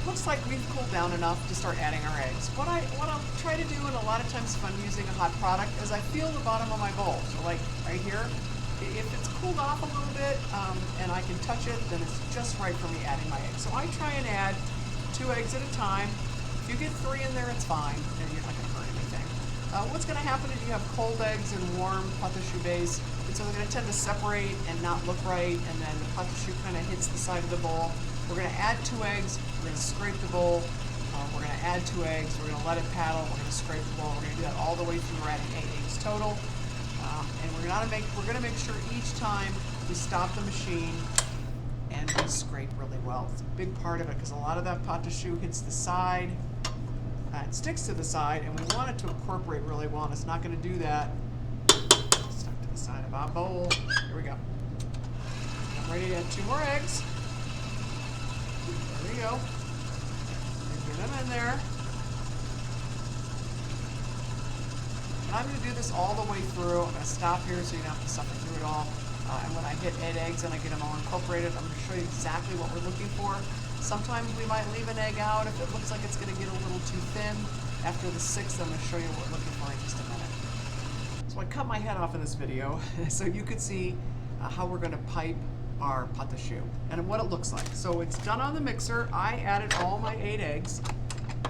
looks like we've cooled down enough to start adding our eggs. What I'll try to do, and a lot of times if I'm using a hot product, is I feel the bottom of my bowl. So like right here, if it's cooled off a little bit and I can touch it, then it's just right for me adding my eggs. So I try and add 2 eggs at a time. If you get 3 in there, it's fine, and you're not going to hurt anything. What's going to happen is you have cold eggs and warm pate choux base, and so they're going to tend to separate and not look right, and then the pate choux kind of hits the side of the bowl. We're going to add 2 eggs, we're going to scrape the bowl, we're going to add 2 eggs, we're going to let it paddle, we're going to scrape the bowl, we're going to do that all the way through. We're adding 8 eggs total, and we're going to make sure each time we stop the machine and we scrape really well. It's a big part of it because a lot of that pate choux hits the side, it sticks to the side, and we want it to incorporate really well, and it's not going to do that. Stuck to the side of our bowl. Here we go. I'm ready to add 2 more eggs. There we go. Get them in there. And I'm going to do this all the way through. I'm going to stop here so you don't have to suffer through it all. And when I hit 8 eggs and I get them all incorporated, I'm going to show you exactly what we're looking for. Sometimes we might leave an egg out if it looks like it's going to get a little too thin. After the 6th, I'm going to show you what we're looking for in just a minute. So I cut my head off in this video so you could see how we're going to pipe our pate choux and what it looks like. So it's done on the mixer. I added all my 8 eggs.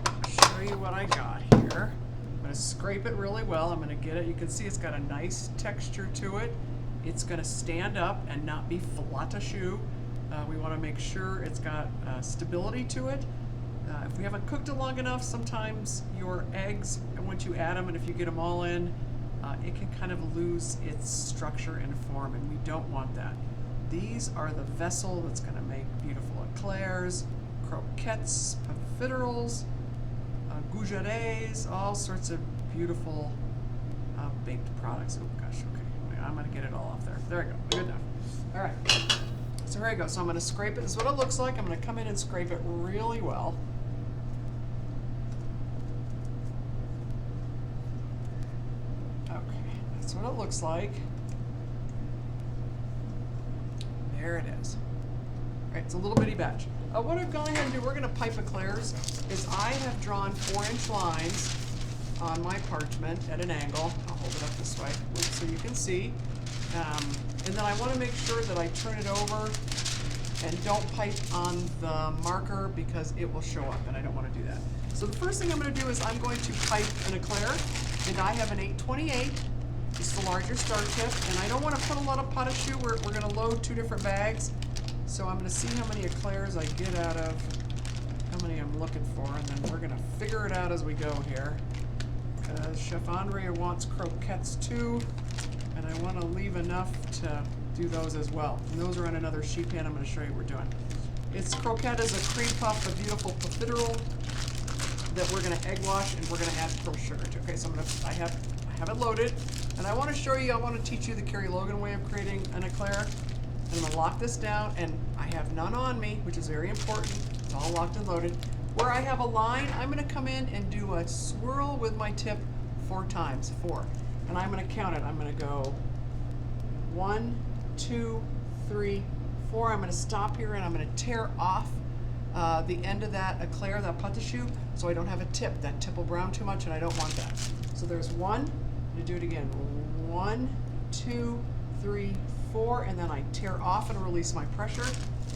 I'll show you what I got here. I'm going to scrape it really well. I'm going to get it. You can see it's got a nice texture to it. It's going to stand up and not be flat choux. We want to make sure it's got stability to it. If we haven't cooked it long enough, sometimes your eggs, once you add them and if you get them all in, it can kind of lose its structure and form, and we don't want that. These are the vessel that's going to make beautiful eclairs, croquettes, profiteroles, gougerets, all sorts of beautiful baked products. Oh gosh, okay, I'm going to get it all off there. There we go, good enough. All right. So here I go. So I'm going to scrape it. This is what it looks like. I'm going to come in and scrape it really well. Okay, that's what it looks like. There it is. All right, it's a little bitty batch. What I've gone ahead and do, we're going to pipe eclairs, is I have drawn 4-inch lines on my parchment at an angle. I'll hold it up this way so you can see. And then I want to make sure that I turn it over and don't pipe on the marker because it will show up, and I don't want to do that. So the first thing I'm going to do is I'm going to pipe an eclair, and I have an 828. It's the larger star tip, and I don't want to put a lot of pate choux. We're going to load 2 different bags, so I'm going to see how many eclairs I get out of how many I'm looking for, and then we're going to figure it out as we go here. Because Chef Andre wants croquettes too, and I want to leave enough to do those as well. And those are on another sheet pan. I'm going to show you what we're doing. It's croquette is a cream puff, a beautiful profiterole that we're going to egg wash, and we're going to add pearl sugar to. Okay, so I have it loaded, and I want to show you. I want to teach you the Carrie Logan way of creating an eclair. And I'm going to lock this down, and I have none on me, which is very important. It's all locked and loaded. Where I have a line, I'm going to come in and do a swirl with my tip 4 times, 4. And I'm going to count it. I'm going to go 1, 2, 3, 4. I'm going to stop here and I'm going to tear off the end of that eclair, that pate choux, so I don't have a tip. That tip will brown too much and I don't want that. So there's 1. I'm going to do it again. 1, 2, 3, 4, and then I tear off and release my pressure.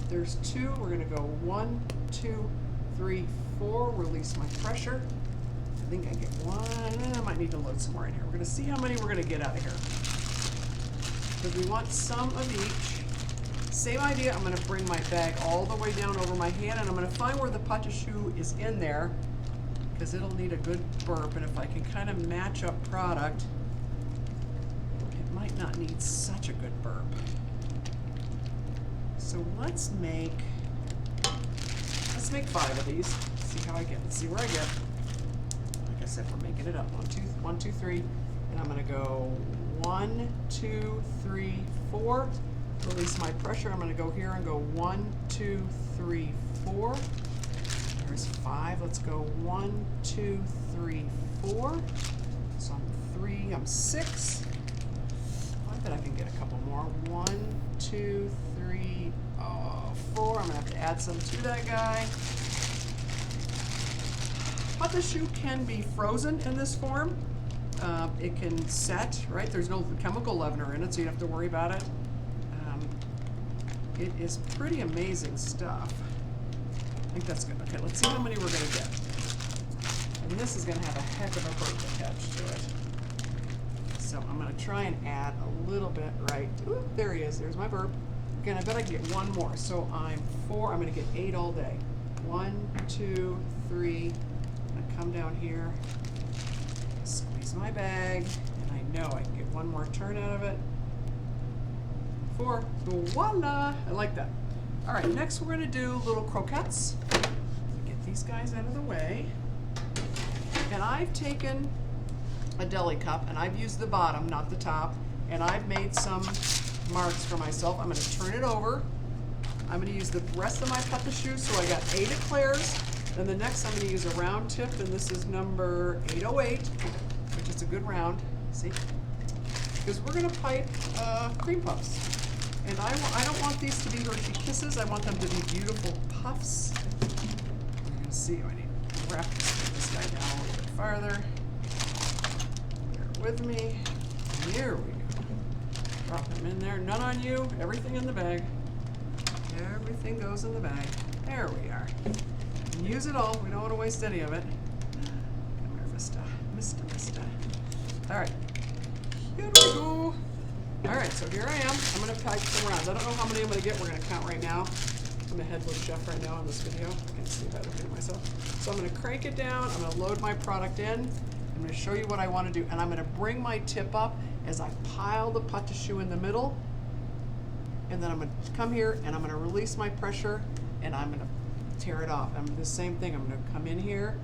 There's 2. We're going to go 1, 2, 3, 4. Release my pressure. I think I get 1. I might need to load some more in here. We're going to see how many we're going to get out of here. Because we want some of each. Same idea. I'm going to bring my bag all the way down over my hand, and I'm going to find where the pate choux is in there, because it'll need a good burp. And if I can kind of match up product, it might not need such a good burp. So let's make 5 of these. Let's see how I get. Let's see where I get. Like I said, we're making it up. 1, 2, 3, and I'm going to go 1, 2, 3, 4. Release my pressure. I'm going to go here and go 1, 2, 3, 4. There's 5. Let's go 1, 2, 3, 4. So I'm 6. I bet I can get a couple more. 1, 2, 3, 4. I'm going to have to add some to that guy. Pate de choux can be frozen in this form. It can set, right? There's no chemical leavener in it, so you don't have to worry about it. It is pretty amazing stuff. I think that's good. Okay, let's see how many we're gonna get. And this is gonna have a heck of a burp attached to it. So I'm gonna try and add a little bit right. Ooh, there he is, there's my burp. Again, I bet I can get one more. So I'm gonna get 8 all day. 1, 2, 3, I'm gonna come down here, squeeze my bag, and I know I can get one more turn out of it. 4, voila, I like that. All right, next we're gonna do little croquettes. Get these guys out of the way. And I've taken a deli cup and I've used the bottom, not the top, and I've made some marks for myself. I'm gonna turn it over. I'm gonna use the rest of my pate de choux, so I got 8 eclairs. Then the next I'm gonna use a round tip, and this is number 808, which is a good round, see? Because we're gonna pipe cream puffs. And I don't want these to be Hershey Kisses, I want them to be beautiful puffs. You're gonna see, I need to wrap this guy down a little bit farther. Bear with me, here we go. Drop them in there, none on you, everything in the bag. Everything goes in the bag. There we are. And use it all, we don't want to waste any of it. Come here, Vista. All right, here we go. All right, so here I am. I'm gonna pipe some rounds. I don't know how many I'm gonna get. We're gonna count right now. I'm a headless chef right now in this video. I can see that looking at myself. So I'm gonna crank it down. I'm gonna load my product in. I'm gonna show you what I wanna do. And I'm gonna bring my tip up as I pile the pate de choux in the middle. And then I'm gonna come here and I'm gonna release my pressure and I'm gonna tear it off. I'm the same thing. I'm gonna come in here,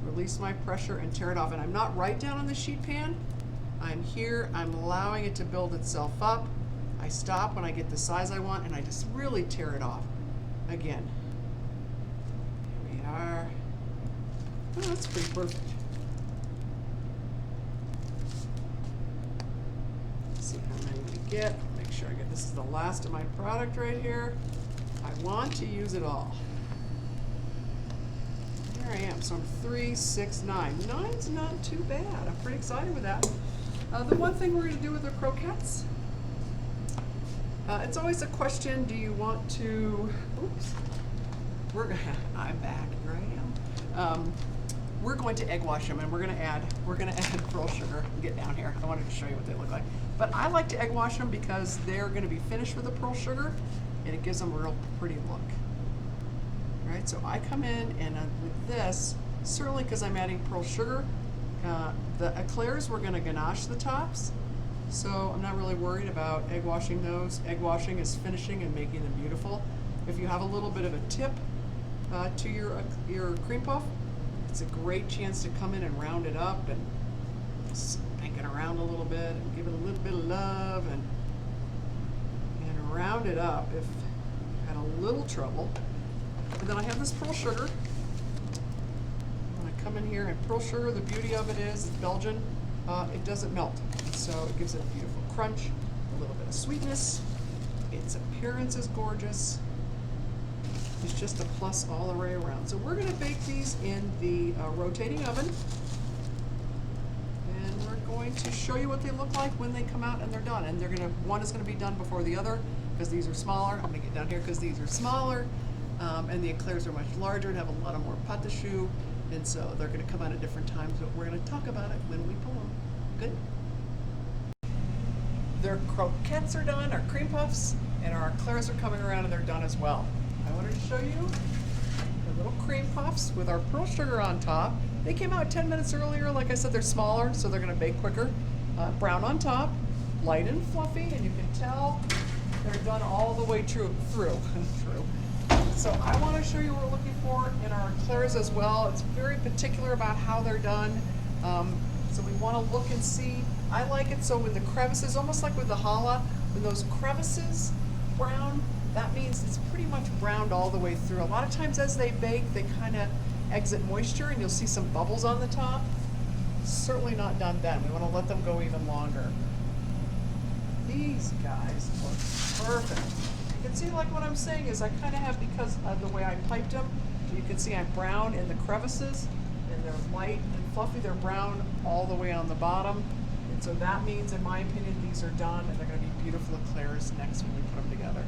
release my pressure and tear it off. And I'm not right down on the sheet pan. I'm here, I'm allowing it to build itself up. I stop when I get the size I want and I just really tear it off. Again, here we are. Oh, that's pretty perfect. Let's see how many we get. Make sure I get, this is the last of my product right here. I want to use it all. Here I am, so I'm 3, 6, 9. 9's not too bad. I'm pretty excited with that. The one thing we're going to do with the croquettes, it's always a question, do you want to, oops, I'm back, here I am. We're going to egg wash them and we're going to add pearl sugar. Get down here, I wanted to show you what they look like. But I like to egg wash them because they're going to be finished with the pearl sugar and it gives them a real pretty look. All right, so I come in and with this, certainly because I'm adding pearl sugar, the eclairs, we're going to ganache the tops, so I'm not really worried about egg washing those. Egg washing is finishing and making them beautiful. If you have a little bit of a tip to your cream puff, it's a great chance to come in and round it up and spank it around a little bit and give it a little bit of love and round it up if you had a little trouble. And then I have this pearl sugar. Come in here, and pearl sugar, the beauty of it is, it's Belgian, it doesn't melt. So it gives it a beautiful crunch, a little bit of sweetness. Its appearance is gorgeous. It's just a plus all the way around. So we're gonna bake these in the rotating oven. And we're going to show you what they look like when they come out and they're done. And one is gonna be done before the other because these are smaller. I'm gonna get down here because these are smaller. And the eclairs are much larger and have a lot of more pate de choux. And so they're going to come out at different times, but we're going to talk about it when we pull them. Good? Their croquettes are done, our cream puffs, and our eclairs are coming around and they're done as well. I wanted to show you the little cream puffs with our pearl sugar on top. They came out 10 minutes earlier. Like I said, they're smaller, so they're going to bake quicker. Brown on top, light and fluffy, and you can tell they're done all the way through. So I want to show you what we're looking for in our eclairs as well. It's very particular about how they're done. So we want to look and see. I like it so with the crevices, almost like with the challah, when those crevices brown, that means it's pretty much browned all the way through. A lot of times as they bake, they kind of exit moisture and you'll see some bubbles on the top. Certainly not done then. We want to let them go even longer. These guys look perfect. You can see, like what I'm saying is I kind of have, because of the way I piped them, you can see I'm brown in the crevices. and they're light and fluffy. They're brown all the way on the bottom. And so that means, in my opinion, these are done, and they're going to be beautiful eclairs next when we put them together.